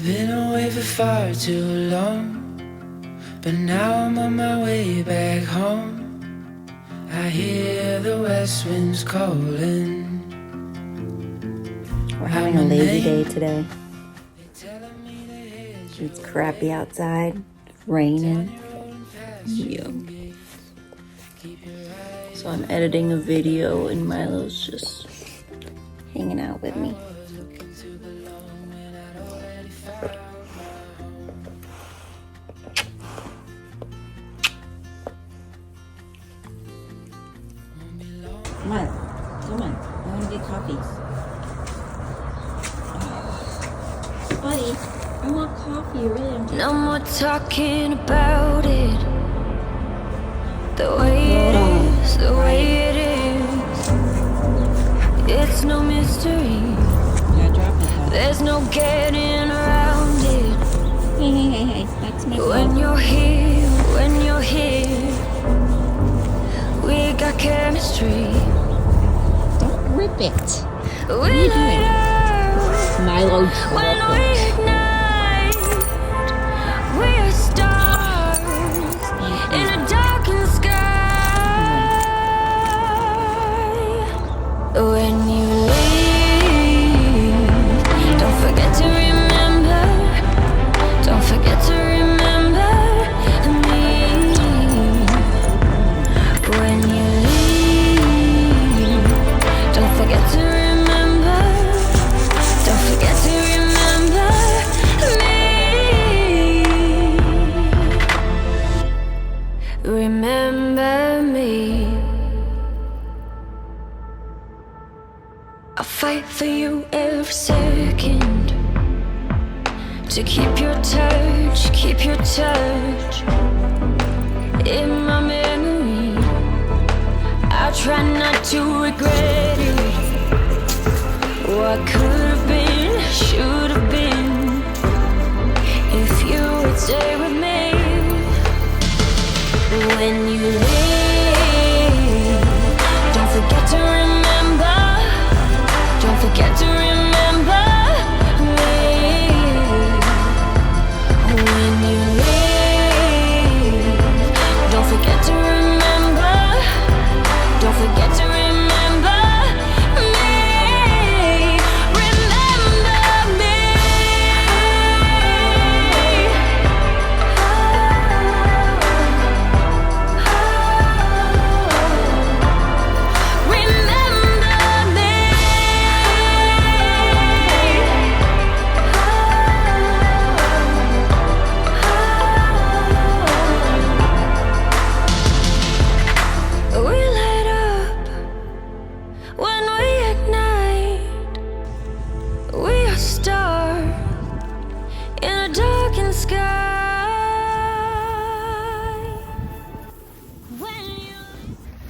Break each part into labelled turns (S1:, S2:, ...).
S1: been away for far too long, but now I'm on my way back home. I hear the west winds calling.
S2: We're having a lazy day today. It's crappy outside, it's raining. Yeah. So I'm editing a video and Milo's just hanging out with me. Come on, come on. I want to get coffee. Buddy, I want coffee. You really don't.
S3: No more talking about it. The way it is, the way it is. It's no mystery.
S2: Yeah, drop it.
S3: There's no getting around it.
S2: Hey, that's my phone.
S3: When you're here, we got chemistry.
S2: Don't rip it.
S3: What are you doing?
S2: Milo,
S3: When we ignite, we're stars in a darkened sky. When you leave, don't forget to remember. Don't forget to remember me. When you leave, don't forget to remember. Don't forget to remember me. Remember me. I'll fight for you every second. To keep your touch in my memory. I'll try not to regret it. What could have been, should have been, if you would stay with me. When you leave, don't forget to remember. Don't forget to remember me. When you leave, don't forget to remember. Don't forget to remember.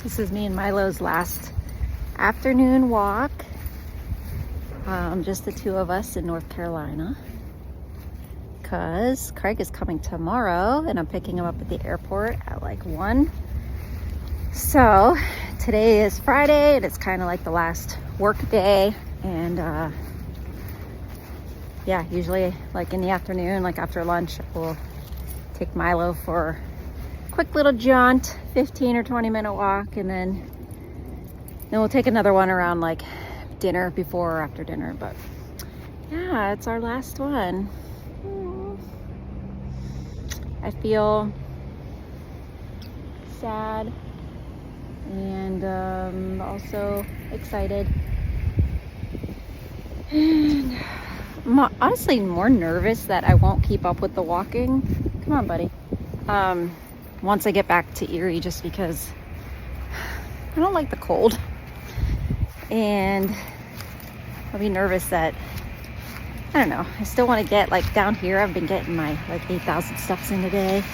S2: This is me and Milo's last afternoon walk. Just the two of us in North Carolina. Because Craig is coming tomorrow and I'm picking him up at the airport at like 1. So today is Friday and it's kind of like the last work day. And yeah, usually like in the afternoon, like after lunch, we'll take Milo for a quick little jaunt, 15 or 20 minute walk, and then we'll take another one around like dinner, before or after dinner. But yeah, it's our last one. I feel sad and also excited, and I'm honestly more nervous that I won't keep up with the walking. Come on, buddy. Once I get back to Erie, just because I don't like the cold, and I'll be nervous that, I don't know, I still want to get like down here. I've been getting my like 8,000 steps in a day,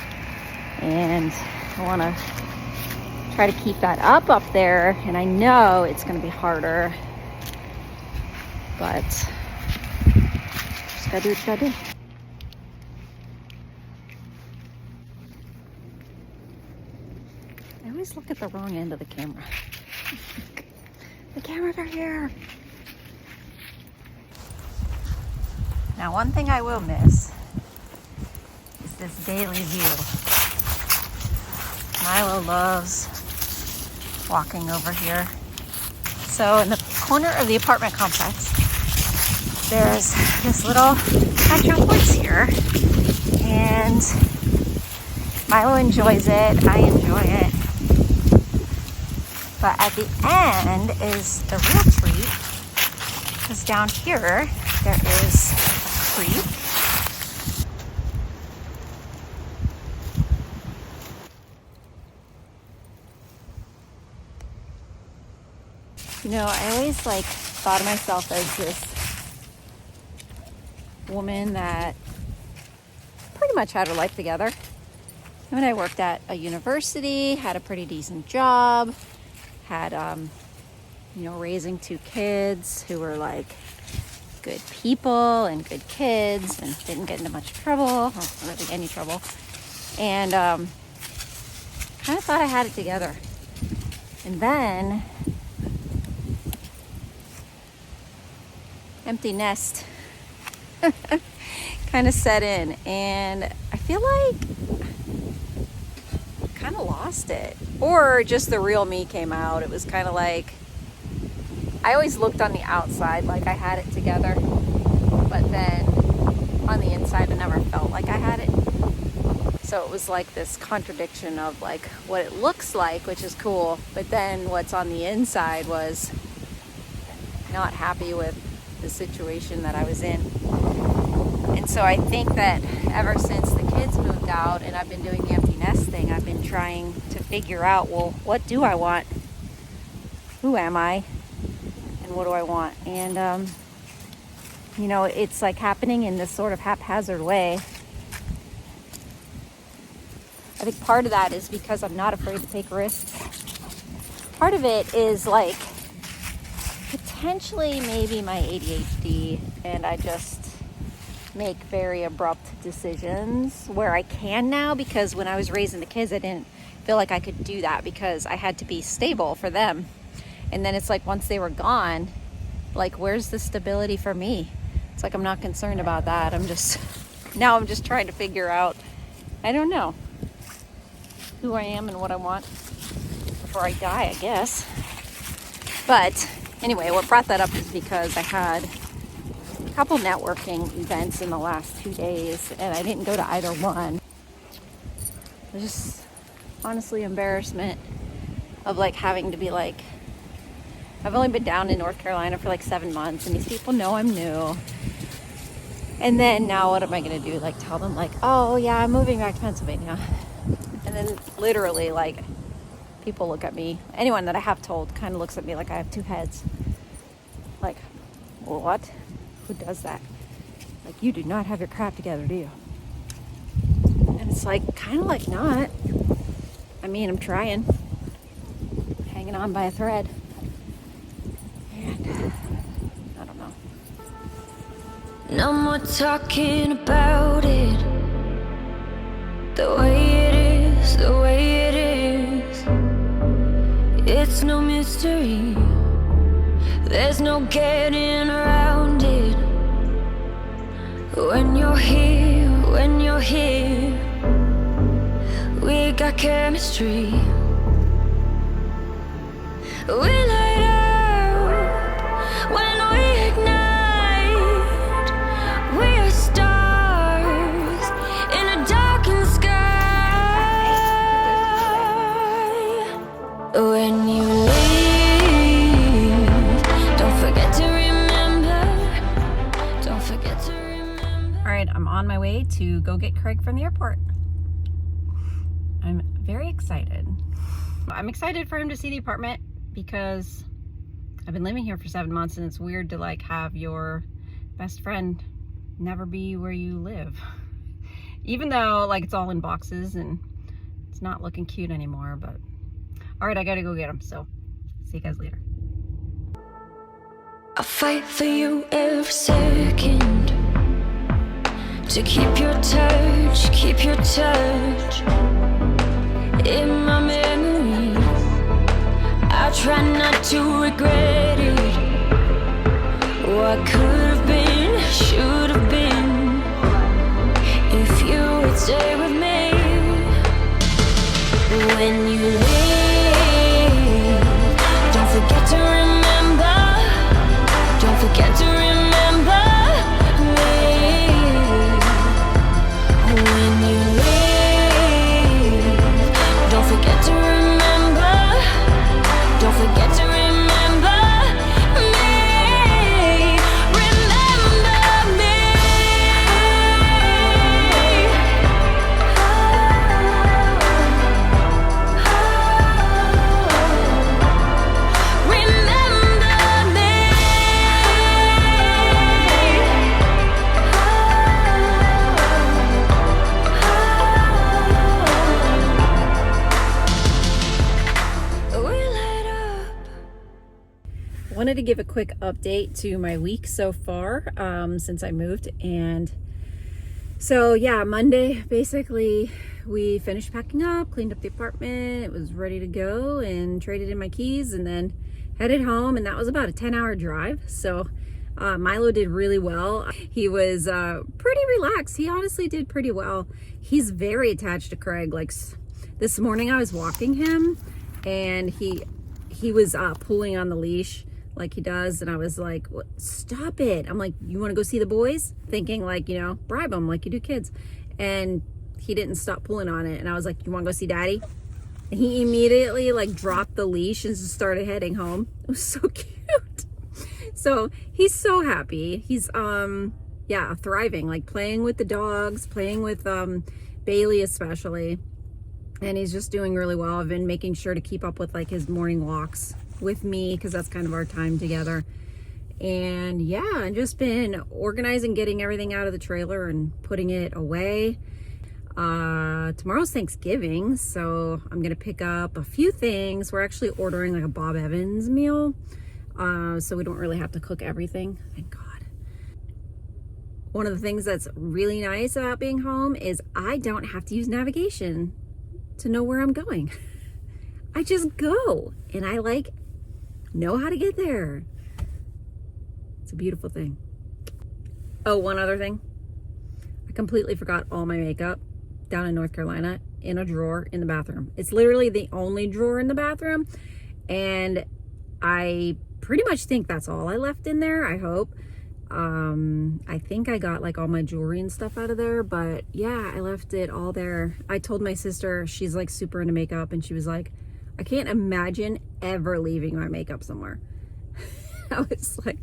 S2: and I want to try to keep that up there, and I know it's going to be harder, but just gotta do what you gotta do. I always look at the wrong end of the camera. The cameras are here. Now, one thing I will miss is this daily view. Milo loves walking over here. So in the corner of the apartment complex, there's this little patch of woods here, and Milo enjoys it, I enjoy it. But at the end is the real treat, because down here there is a creek. You know, I always thought of myself as this woman that pretty much had her life together. I mean, I worked at a university, had a pretty decent job, had, raising 2 kids who were good people and good kids and didn't get into much trouble, or really any trouble. And kind of thought I had it together. And then empty nest kind of set in, and I feel like I kind of lost it, or just the real me came out. It was kind of like I always looked on the outside like I had it together, but then on the inside I never felt like I had it. So it was like this contradiction of what it looks like, which is cool, but then what's on the inside was not happy with the situation that I was in. And so I think that ever since the kids moved out and I've been doing the empty nest thing, I've been trying to figure out, well, what do I want? Who am I? And what do I want? And, it's happening in this sort of haphazard way. I think part of that is because I'm not afraid to take risks. Part of it is potentially maybe my ADHD, and I just make very abrupt decisions where I can now, because when I was raising the kids I didn't feel like I could do that because I had to be stable for them. And then it's once they were gone, where's the stability for me? It's I'm not concerned about that. I'm just trying to figure out, I don't know, who I am and what I want before I die, I guess. But anyway, what brought that up is because I had a couple networking events in the last 2 days, and I didn't go to either one. It was just honestly embarrassment of having to be I've only been down in North Carolina for 7 months, and these people know I'm new. And then now what am I going to do? Tell them oh yeah, I'm moving back to Pennsylvania. And then literally people look at me, anyone that I have told kind of looks at me like I have 2 heads. Well, what? Who does that? You do not have your crap together, do you? And it's kind of not. I mean, I'm trying. Hanging on by a thread. And I don't know.
S3: No more talking about it. The way it is, the way it is. It's no mystery. There's no getting around it. When you're here, we got chemistry. We light up when we ignite. We are stars in a darkened sky. When you leave, don't forget to remember. Don't forget to remember.
S2: All right, I'm on my way to go get Craig from the airport. I'm very excited. I'm excited for him to see the apartment because I've been living here for 7 months, and it's weird to have your best friend never be where you live. Even though it's all in boxes and it's not looking cute anymore, but all right, I gotta go get him. So see you guys later.
S3: I'll fight for you every second. To keep your touch, keep your touch. In my memory, I try not to regret it. What could have been, should have been. When you leave, don't forget to remember. Don't forget to remember me. When you leave, don't forget to remember. Don't forget to remember me. Remember me. Remember me. We light up.
S2: Wanted to give a quick update to my week so far since I moved. And so yeah, Monday basically we finished packing up, cleaned up the apartment, it was ready to go, and traded in my keys and then headed home. And that was about a 10-hour drive. So Milo did really well. He was pretty relaxed. He honestly did pretty well. He's very attached to Craig. Like this morning I was walking him and he was pulling on the leash like he does, and I was like, "What? Stop it." I'm like, "You want to go see the boys?" Thinking like, you know, bribe them like you do kids. And he didn't stop pulling on it, and I was like, "You want to go see Daddy?" And he immediately like dropped the leash and just started heading home. It was so cute. So he's so happy. He's yeah, thriving, like playing with the dogs, playing with Bailey especially. And he's just doing really well. I've been making sure to keep up with like his morning walks with me because that's kind of our time together. And yeah, I've just been organizing, getting everything out of the trailer and putting it away. Tomorrow's Thanksgiving, so I'm gonna pick up a few things. We're actually ordering like a Bob Evans meal, so we don't really have to cook everything, thank God. One of the things that's really nice about being home is I don't have to use navigation to know where I'm going. I just go and I like know how to get there. It's a beautiful thing. Oh, one other thing. I completely forgot all my makeup down in North Carolina in a drawer in the bathroom. It's literally the only drawer in the bathroom, and I pretty much think that's all I left in there, I hope. I think I got like all my jewelry and stuff out of there, but yeah, I left it all there. I told my sister, she's like super into makeup, and she was like, I can't imagine ever leaving my makeup somewhere. I was like,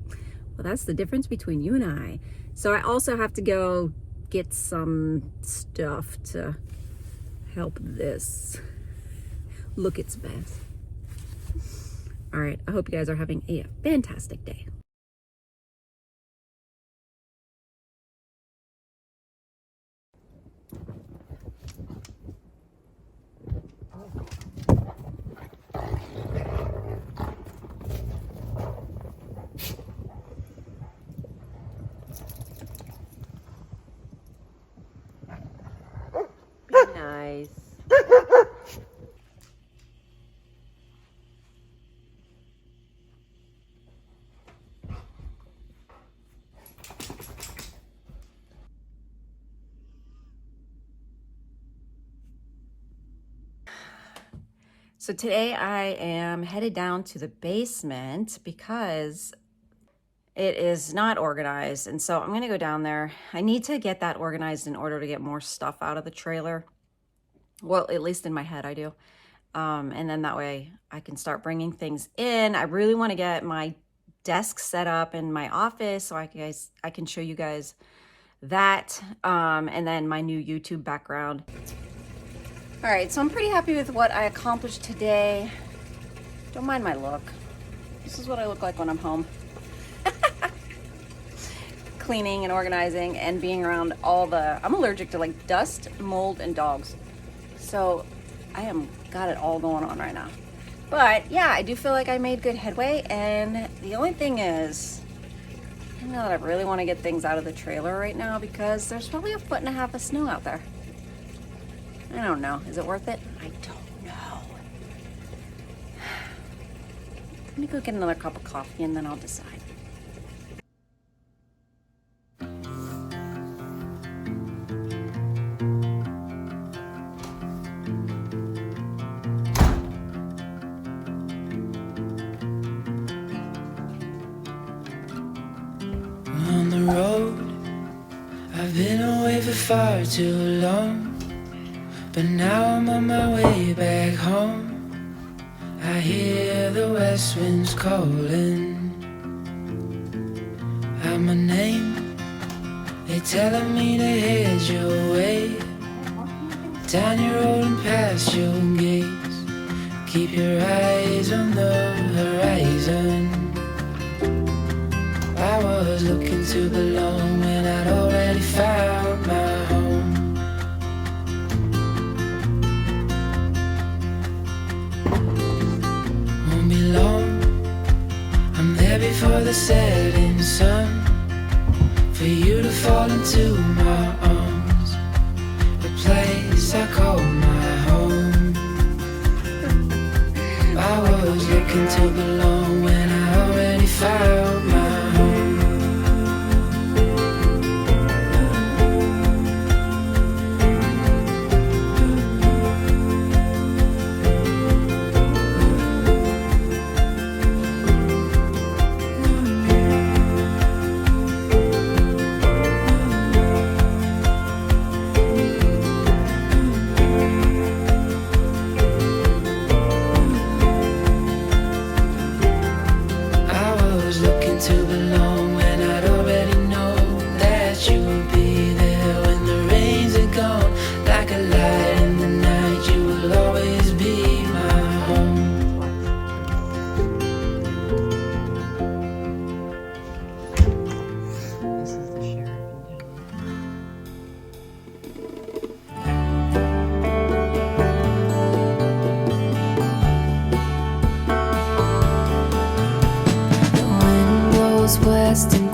S2: well, that's the difference between you and I. So I also have to go get some stuff to help this look its best. All right, I hope you guys are having a fantastic day. Be nice. So today I am headed down to the basement because it is not organized. And so I'm going to go down there. I need to get that organized in order to get more stuff out of the trailer. Well, at least in my head I do. And then that way I can start bringing things in. I really want to get my desk set up in my office so I can show you guys that. And then my new YouTube background. All right, so I'm pretty happy with what I accomplished today. Don't mind my look. This is what I look like when I'm home. Cleaning and organizing and being around all the, I'm allergic to like dust, mold, and dogs. So I got it all going on right now. But yeah, I do feel like I made good headway. And the only thing is, I know that I really want to get things out of the trailer right now because there's probably 1.5 feet of snow out there. I don't know. Is it worth it? I don't know. Let me go get another cup of coffee and then I'll decide.
S1: far too long, but now I'm on my way back home. I hear the west winds calling out my name. They telling me to head your way, down your road and past your gates. Keep your eyes on the horizon. I was looking to belong when I'd already found my home. Won't be long, I'm there before the setting sun, for you to fall into my arms, the place I call my home. I was looking to belong when I already found my home. To belong when I'd already known that you would be there when the rains are gone. Like a light in the night, you will always be my home.
S2: This is the sheriff in
S3: west and